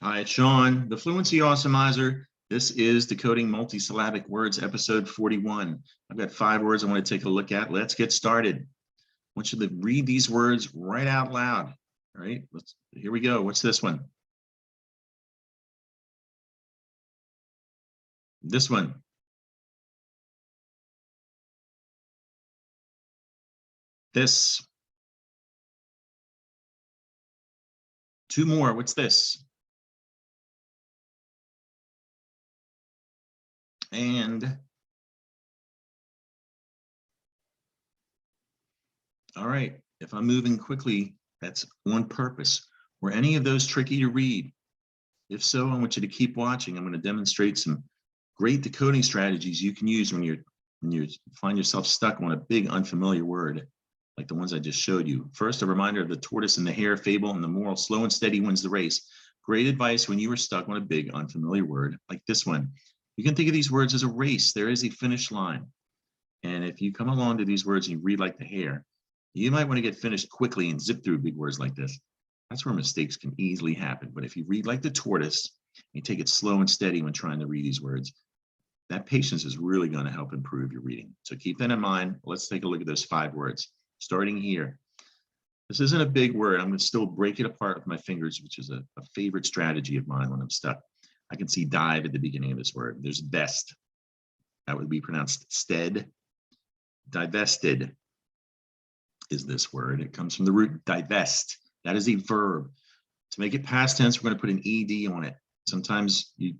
Hi, it's Sean, the Fluency Awesomizer. This is Decoding Multi-Syllabic Words, episode 41. I've got 5 words I want to take a look at. Let's get started. I want you to read these words right out loud. All right, here we go. What's this one? This one. This. 2 more. What's this? And. All right, if I'm moving quickly, that's on purpose. Were any of those tricky to read? If so, I want you to keep watching. I'm going to demonstrate some great decoding strategies you can use when you find yourself stuck on a big unfamiliar word, like the ones I just showed you. First, a reminder of the tortoise and the hare fable and the moral: slow and steady wins the race. Great advice when you are stuck on a big unfamiliar word like this one. You can think of these words as a race. There is a finish line. And if you come along to these words and you read like the hare, you might want to get finished quickly and zip through big words like this. That's where mistakes can easily happen. But if you read like the tortoise, you take it slow and steady when trying to read these words, that patience is really going to help improve your reading. So keep that in mind. Let's take a look at those 5 words. Starting here. This isn't a big word. I'm going to still break it apart with my fingers, which is a favorite strategy of mine when I'm stuck. I can see dive at the beginning of this word. There's best. That would be pronounced stead. Divested is this word. It comes from the root divest. That is a verb. To make it past tense, we're going to put an ed on it. Sometimes you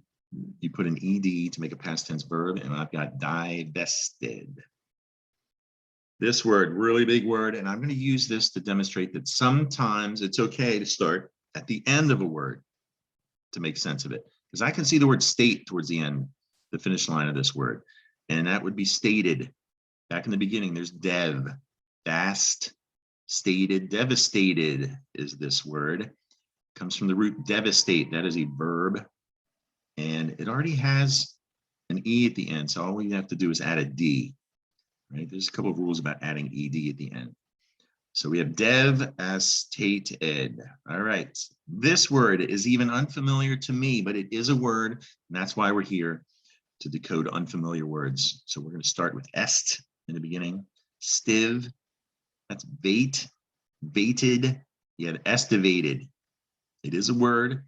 put an ed to make a past tense verb, and I've got divested. This word, really big word, and I'm going to use this to demonstrate that sometimes it's okay to start at the end of a word to make sense of it. Because I can see the word state towards the end, the finish line of this word, and that would be stated. Back in the beginning, there's dev, vast, stated, devastated is this word. It comes from the root devastate. That is a verb, and it already has an e at the end, so all we have to do is add a d. Right? There's a couple of rules about adding ed at the end. So we have devastated. All right, this word is even unfamiliar to me, but it is a word, and that's why we're here, to decode unfamiliar words. So we're going to start with est in the beginning. Stiv, that's bait, baited. You have estivated. It is a word.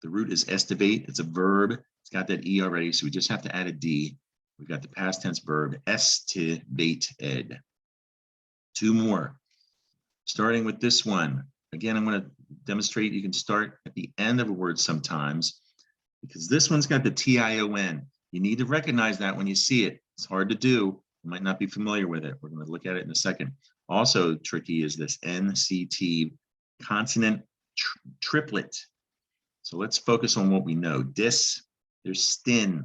The root is estivate. It's a verb. It's got that e already, so we just have to add a d. We've got the past tense verb, estivated. 2 more. Starting with this one. Again, I'm going to demonstrate you can start at the end of a word sometimes, because this one's got the tion. You need to recognize that when you see it. It's hard to do. You might not be familiar with it. We're going to look at it in a second. Also tricky is this NCT consonant triplet. So let's focus on what we know. Dis, there's stin,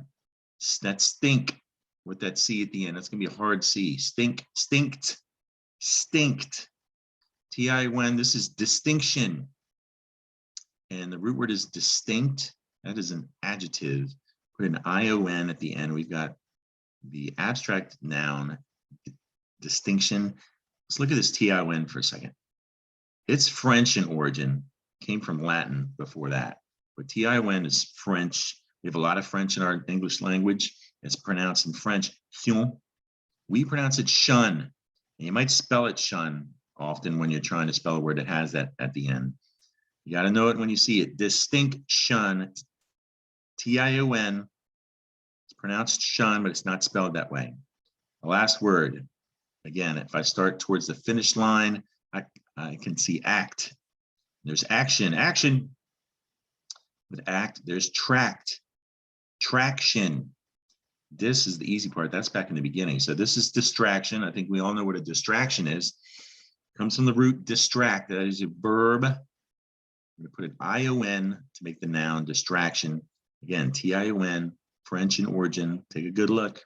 that's stink with that C at the end. That's going to be a hard C. Stink, stinked, stinked. T-I-O-N, this is distinction. And the root word is distinct. That is an adjective. Put an I-O-N at the end. We've got the abstract noun, distinction. Let's look at this T-I-O-N for a second. It's French in origin, came from Latin before that. But T-I-O-N is French. We have a lot of French in our English language. It's pronounced in French, shun. We pronounce it shun. And you might spell it shun often when you're trying to spell a word that has that at the end. You got to know it when you see it. Distinction, T-I-O-N. It's pronounced shun, but it's not spelled that way. The last word, again, if I start towards the finish line, I can see act. There's action, action. With act, there's tract, traction. This is the easy part. That's back in the beginning. So this is distraction. I think we all know what a distraction is. It comes from the root distract. That is a verb. I'm going to put an I-O-N to make the noun distraction. Again, T-I-O-N, French in origin. Take a good look.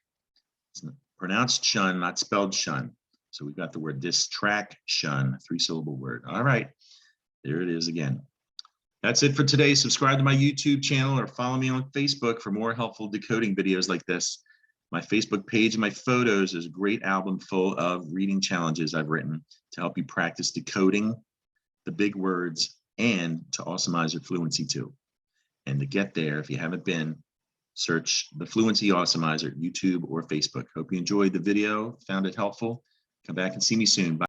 It's pronounced shun, not spelled shun. So we've got the word distraction, 3-syllable word. All right, there it is again. That's it for today. Subscribe to my YouTube channel or follow me on Facebook for more helpful decoding videos like this. My Facebook page and my photos is a great album full of reading challenges I've written to help you practice decoding the big words and to awesomize your fluency too. And to get there, if you haven't been, search the Fluency Awesomizer, YouTube or Facebook. Hope you enjoyed the video, found it helpful. Come back and see me soon. Bye.